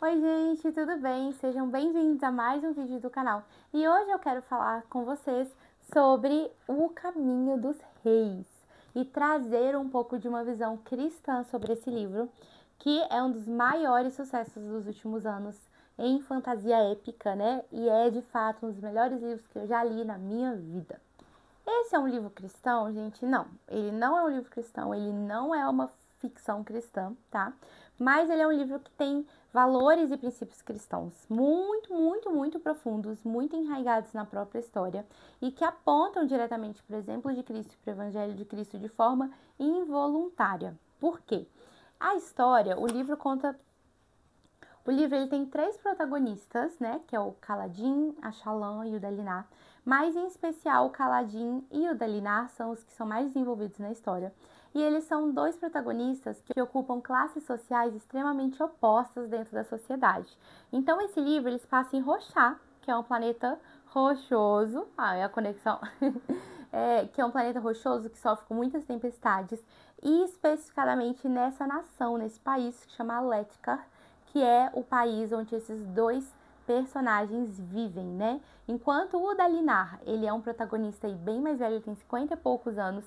Oi gente, tudo bem? Sejam bem-vindos a mais um vídeo do canal. E hoje eu quero falar com vocês sobre o caminho dos reis e trazer um pouco de uma visão cristã sobre esse livro, que é um dos maiores sucessos dos últimos anos em fantasia épica, né? E é de fato um dos melhores livros que eu já li na minha vida. Esse é um livro cristão, gente? Não, ele não é um livro cristão, ele não é uma ficção cristã, tá? Mas ele é um livro que tem valores e princípios cristãos muito profundos, muito enraigados na própria história e que apontam diretamente para o exemplo de Cristo e para o Evangelho de Cristo de forma involuntária. Por quê? A história, o livro ele tem três protagonistas, né? Que é o Kaladin, a Shallan e o Dalinar. Mas em especial o Kaladin e o Dalinar são os que são mais desenvolvidos na história. E eles são dois protagonistas que ocupam classes sociais extremamente opostas dentro da sociedade. Então esse livro ele se passa em Rochá, que é um planeta rochoso. Ah, é a conexão. Que é um planeta rochoso que sofre com muitas tempestades. E especificadamente nessa nação, nesse país que chama Letkar, que é o país onde esses dois personagens vivem, né? Enquanto o Dalinar, ele é um protagonista aí bem mais velho, ele tem 50 e poucos anos,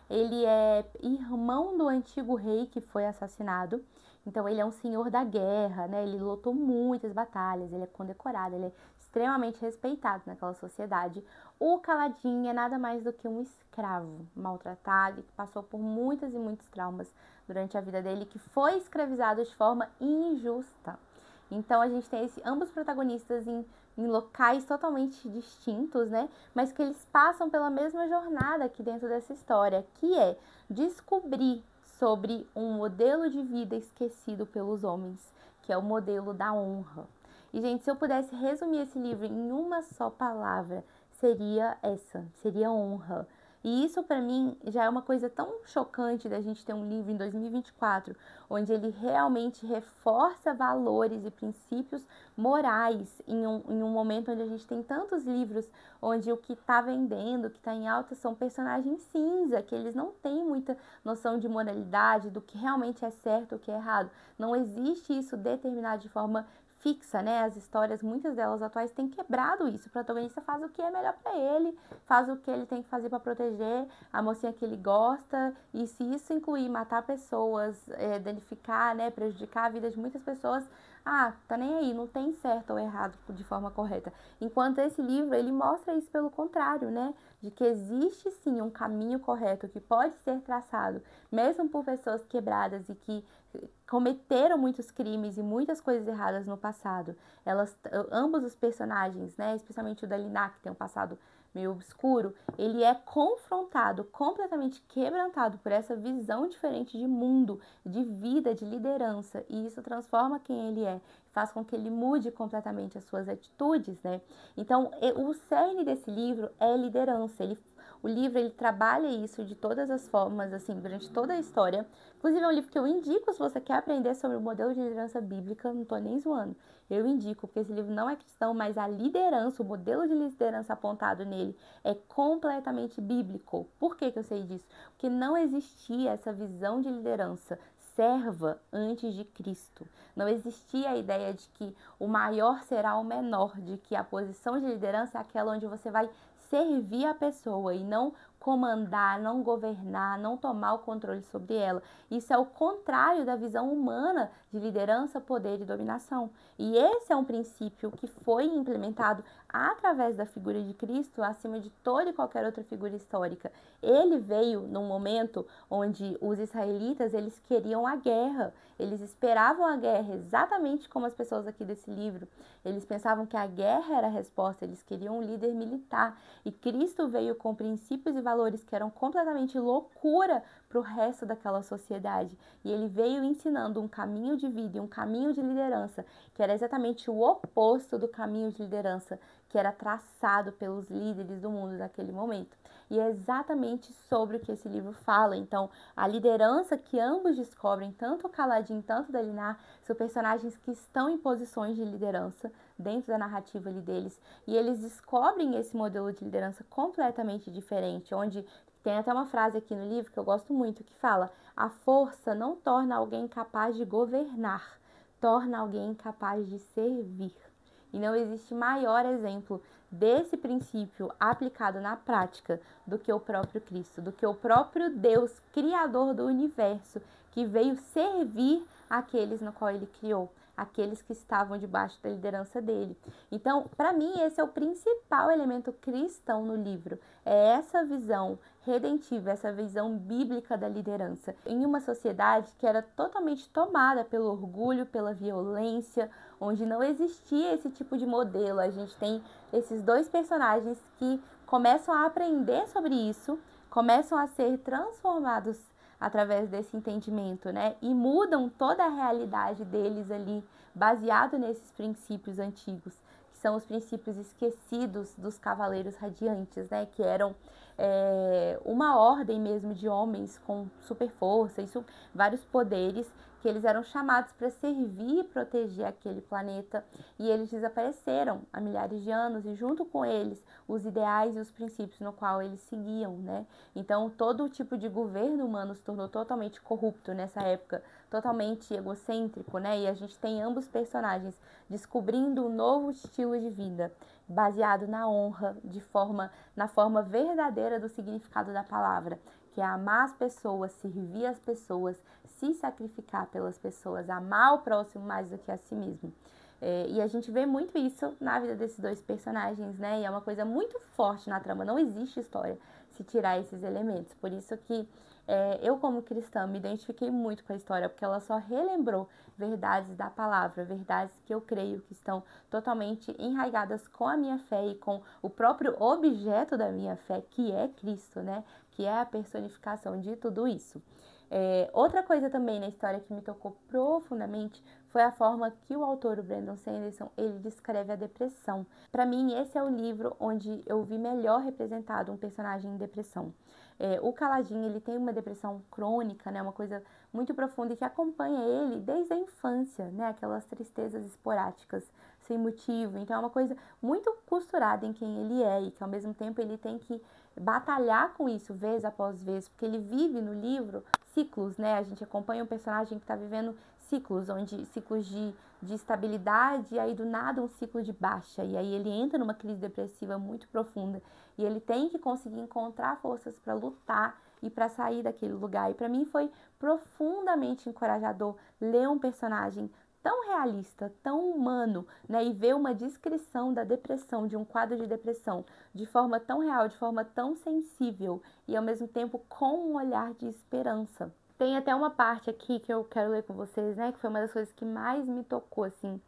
ele é irmão do antigo rei que foi assassinado, então ele é um senhor da guerra, né? Ele lutou muitas batalhas, ele é condecorado, ele é extremamente respeitado naquela sociedade. O Kaladin é nada mais do que um escravo maltratado, que passou por muitas e muitos traumas durante a vida dele, que foi escravizado de forma injusta. Então a gente tem ambos protagonistas em locais totalmente distintos, né? Mas que eles passam pela mesma jornada aqui dentro dessa história, que é descobrir sobre um modelo de vida esquecido pelos homens, que é o modelo da honra. E, gente, se eu pudesse resumir esse livro em uma só palavra, seria honra. E isso para mim já é uma coisa tão chocante da gente ter um livro em 2024, onde ele realmente reforça valores e princípios morais em um momento onde a gente tem tantos livros onde o que está vendendo, o que está em alta são personagens cinza, que eles não têm muita noção de moralidade, do que realmente é certo, o que é errado. Não existe isso determinado de forma fixa, né? As histórias, muitas delas atuais, têm quebrado isso. O protagonista faz o que é melhor para ele, faz o que ele tem que fazer para proteger a mocinha que ele gosta, e se isso incluir matar pessoas, danificar, né, prejudicar a vida de muitas pessoas, tá nem aí, não tem certo ou errado de forma correta. Enquanto esse livro, ele mostra isso pelo contrário, né? De que existe sim um caminho correto que pode ser traçado, mesmo por pessoas quebradas e que cometeram muitos crimes e muitas coisas erradas no passado. Ambos os personagens, né, especialmente o Dalinar, que tem um passado meio obscuro, ele é confrontado, completamente quebrantado por essa visão diferente de mundo, de vida, de liderança, e isso transforma quem ele é, faz com que ele mude completamente as suas atitudes, né? Então, o cerne desse livro é liderança. O livro ele trabalha isso de todas as formas, assim, durante toda a história. Inclusive, é um livro que eu indico se você quer aprender sobre o modelo de liderança bíblica, não tô nem zoando. Eu indico, porque esse livro não é cristão, mas a liderança, o modelo de liderança apontado nele é completamente bíblico. Por que eu sei disso? Porque não existia essa visão de liderança serva antes de Cristo. Não existia a ideia de que o maior será o menor, de que a posição de liderança é aquela onde você vai servir a pessoa e não comandar, não governar, não tomar o controle sobre ela. Isso é o contrário da visão humana de liderança, poder e dominação. E esse é um princípio que foi implementado através da figura de Cristo acima de toda e qualquer outra figura histórica. Ele veio num momento onde os israelitas, eles queriam a guerra, eles esperavam a guerra, exatamente como as pessoas aqui desse livro. Eles pensavam que a guerra era a resposta, eles queriam um líder militar. E Cristo veio com princípios e valores que eram completamente loucura para o resto daquela sociedade. E ele veio ensinando um caminho de vida e um caminho de liderança, que era exatamente o oposto do caminho de liderança que era traçado pelos líderes do mundo naquele momento. E é exatamente sobre o que esse livro fala. Então, a liderança que ambos descobrem, tanto o Kaladin, tanto o Dalinar, são personagens que estão em posições de liderança dentro da narrativa ali deles. E eles descobrem esse modelo de liderança completamente diferente, onde tem até uma frase aqui no livro que eu gosto muito, que fala: a força não torna alguém capaz de governar, torna alguém capaz de servir. E não existe maior exemplo desse princípio aplicado na prática do que o próprio Cristo, do que o próprio Deus, Criador do universo, que veio servir aqueles no qual ele criou, aqueles que estavam debaixo da liderança dele. Então, para mim, esse é o principal elemento cristão no livro. É essa visão redentiva, essa visão bíblica da liderança. Em uma sociedade que era totalmente tomada pelo orgulho, pela violência, onde não existia esse tipo de modelo. A gente tem esses dois personagens que começam a aprender sobre isso, começam a ser transformados através desse entendimento, né? E mudam toda a realidade deles ali, baseado nesses princípios antigos, que são os princípios esquecidos dos cavaleiros radiantes, né? Que eram uma ordem mesmo de homens com super força, vários poderes, que eles eram chamados para servir e proteger aquele planeta, e eles desapareceram há milhares de anos, e junto com eles os ideais e os princípios no qual eles seguiam, né? Então todo o tipo de governo humano se tornou totalmente corrupto nessa época, totalmente egocêntrico, né? E a gente tem ambos personagens descobrindo um novo estilo de vida, baseado na honra, na forma verdadeira do significado da palavra, que é amar as pessoas, servir as pessoas, se sacrificar pelas pessoas, amar o próximo mais do que a si mesmo. E a gente vê muito isso na vida desses dois personagens, né? E é uma coisa muito forte na trama, não existe história se tirar esses elementos. Por isso que eu, como cristã, me identifiquei muito com a história, porque ela só relembrou verdades da palavra, verdades que eu creio que estão totalmente enraigadas com a minha fé e com o próprio objeto da minha fé, que é Cristo, né? Que é a personificação de tudo isso. Outra coisa também na história que me tocou profundamente foi a forma que o autor, o Brandon Sanderson, ele descreve a depressão. Para mim, esse é o livro onde eu vi melhor representado um personagem em depressão. O Kaladin, ele tem uma depressão crônica, né, uma coisa muito profunda e que acompanha ele desde a infância, né, aquelas tristezas esporádicas, sem motivo. Então é uma coisa muito costurada em quem ele é e que ao mesmo tempo ele tem que batalhar com isso vez após vez, porque ele vive no livro ciclos, né? A gente acompanha um personagem que está vivendo ciclos de estabilidade, e aí do nada um ciclo de baixa, e aí ele entra numa crise depressiva muito profunda, e ele tem que conseguir encontrar forças para lutar e para sair daquele lugar. E para mim foi profundamente encorajador ler um personagem tão realista, tão humano, né, e ver uma descrição da depressão, de um quadro de depressão, de forma tão real, de forma tão sensível e ao mesmo tempo com um olhar de esperança. Tem até uma parte aqui que eu quero ler com vocês, né, que foi uma das coisas que mais me tocou, assim,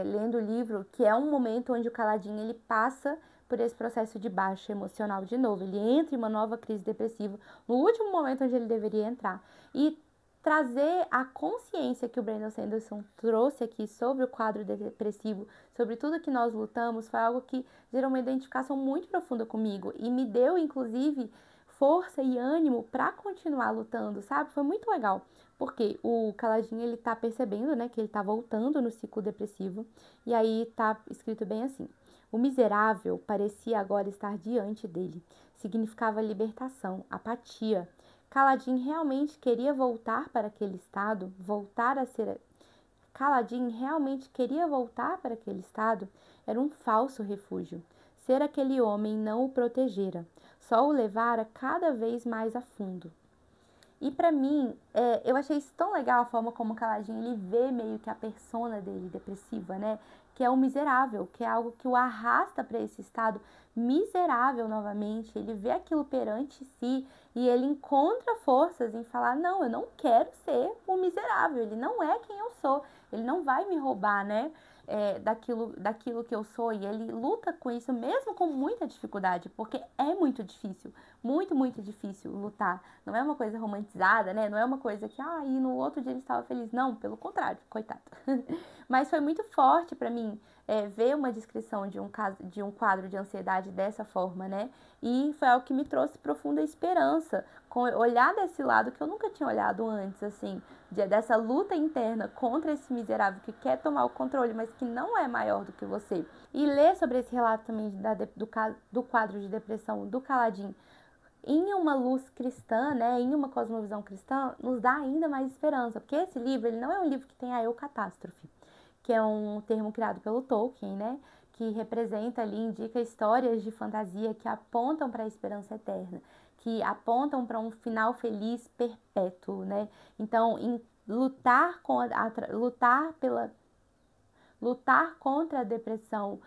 lendo o livro, que é um momento onde o Kaladin, ele passa por esse processo de baixa emocional de novo, ele entra em uma nova crise depressiva, no último momento onde ele deveria entrar, e trazer a consciência que o Brandon Sanderson trouxe aqui sobre o quadro depressivo, sobre tudo que nós lutamos, foi algo que gerou uma identificação muito profunda comigo e me deu, inclusive, força e ânimo para continuar lutando, sabe? Foi muito legal, porque o Kaladin, ele tá percebendo, né, que ele tá voltando no ciclo depressivo, e aí tá escrito bem assim: o miserável parecia agora estar diante dele, significava libertação, apatia. Kaladin realmente queria voltar para aquele estado, Kaladin realmente queria voltar para aquele estado? Era um falso refúgio. Ser aquele homem não o protegera, só o levara cada vez mais a fundo. E para mim, eu achei isso tão legal a forma como o Kaladin, ele vê meio que a persona dele depressiva, né? Que é um miserável, que é algo que o arrasta para esse estado miserável novamente. Ele vê aquilo perante si e ele encontra forças em falar: não, eu não quero ser um miserável, ele não é quem eu sou, ele não vai me roubar, né? Daquilo que eu sou, e ele luta com isso mesmo com muita dificuldade, porque é muito difícil, muito difícil lutar. Não é uma coisa romantizada, né? Não é uma coisa que, e no outro dia ele estava feliz. Não, pelo contrário, coitado. Mas foi muito forte para mim ver uma descrição de um quadro de ansiedade dessa forma, né? E foi algo que me trouxe profunda esperança, olhar desse lado que eu nunca tinha olhado antes, assim, dessa luta interna contra esse miserável que quer tomar o controle, mas que não é maior do que você. E ler sobre esse relato também do quadro de depressão do Kaladin, em uma luz cristã, né, em uma cosmovisão cristã, nos dá ainda mais esperança, porque esse livro, ele não é um livro que tem a eucatástrofe, que é um termo criado pelo Tolkien, né, que representa ali, indica histórias de fantasia que apontam para a esperança eterna, que apontam para um final feliz perpétuo, né? Então, em lutar contra a depressão,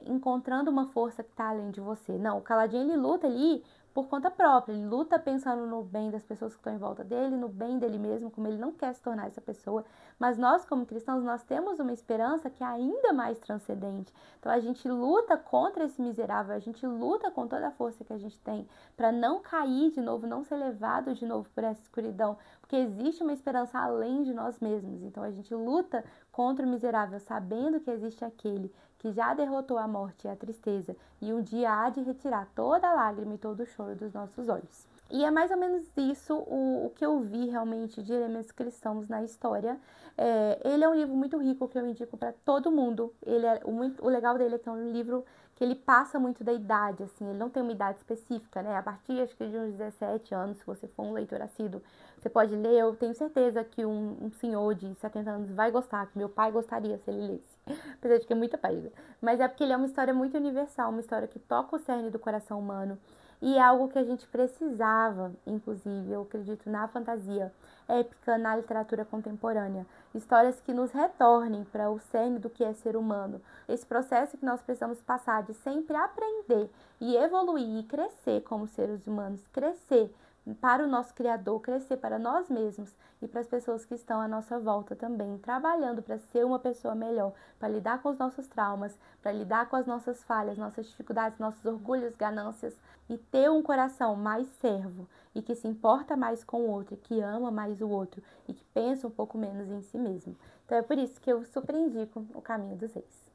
encontrando uma força que está além de você. Não, o Caladinho, ele luta ali por conta própria, ele luta pensando no bem das pessoas que estão em volta dele, no bem dele mesmo, como ele não quer se tornar essa pessoa. Mas nós, como cristãos, nós temos uma esperança que é ainda mais transcendente. Então a gente luta contra esse miserável, a gente luta com toda a força que a gente tem para não cair de novo, não ser levado de novo por essa escuridão, porque existe uma esperança além de nós mesmos. Então a gente luta contra o miserável, sabendo que existe aquele que já derrotou a morte e a tristeza, e um dia há de retirar toda a lágrima e todo o choro dos nossos olhos. E é mais ou menos isso o que eu vi realmente de elementos cristãos na história. Ele é um livro muito rico que eu indico para todo mundo. O legal dele é que é um livro que ele passa muito da idade, assim, ele não tem uma idade específica, né? A partir, acho que de uns 17 anos, se você for um leitor assíduo, você pode ler. Eu tenho certeza que um senhor de 70 anos vai gostar, que meu pai gostaria se ele lesse, apesar de que é muita página. Mas é porque ele é uma história muito universal, uma história que toca o cerne do coração humano, e é algo que a gente precisava, inclusive, eu acredito, na fantasia épica, na literatura contemporânea. Histórias que nos retornem para o cerne do que é ser humano. Esse processo que nós precisamos passar de sempre aprender e evoluir e crescer como seres humanos, crescer para o nosso Criador, crescer para nós mesmos e para as pessoas que estão à nossa volta também, trabalhando para ser uma pessoa melhor, para lidar com os nossos traumas, para lidar com as nossas falhas, nossas dificuldades, nossos orgulhos, ganâncias, e ter um coração mais servo e que se importa mais com o outro, que ama mais o outro e que pensa um pouco menos em si mesmo. Então é por isso que eu super indico O Caminho dos Reis.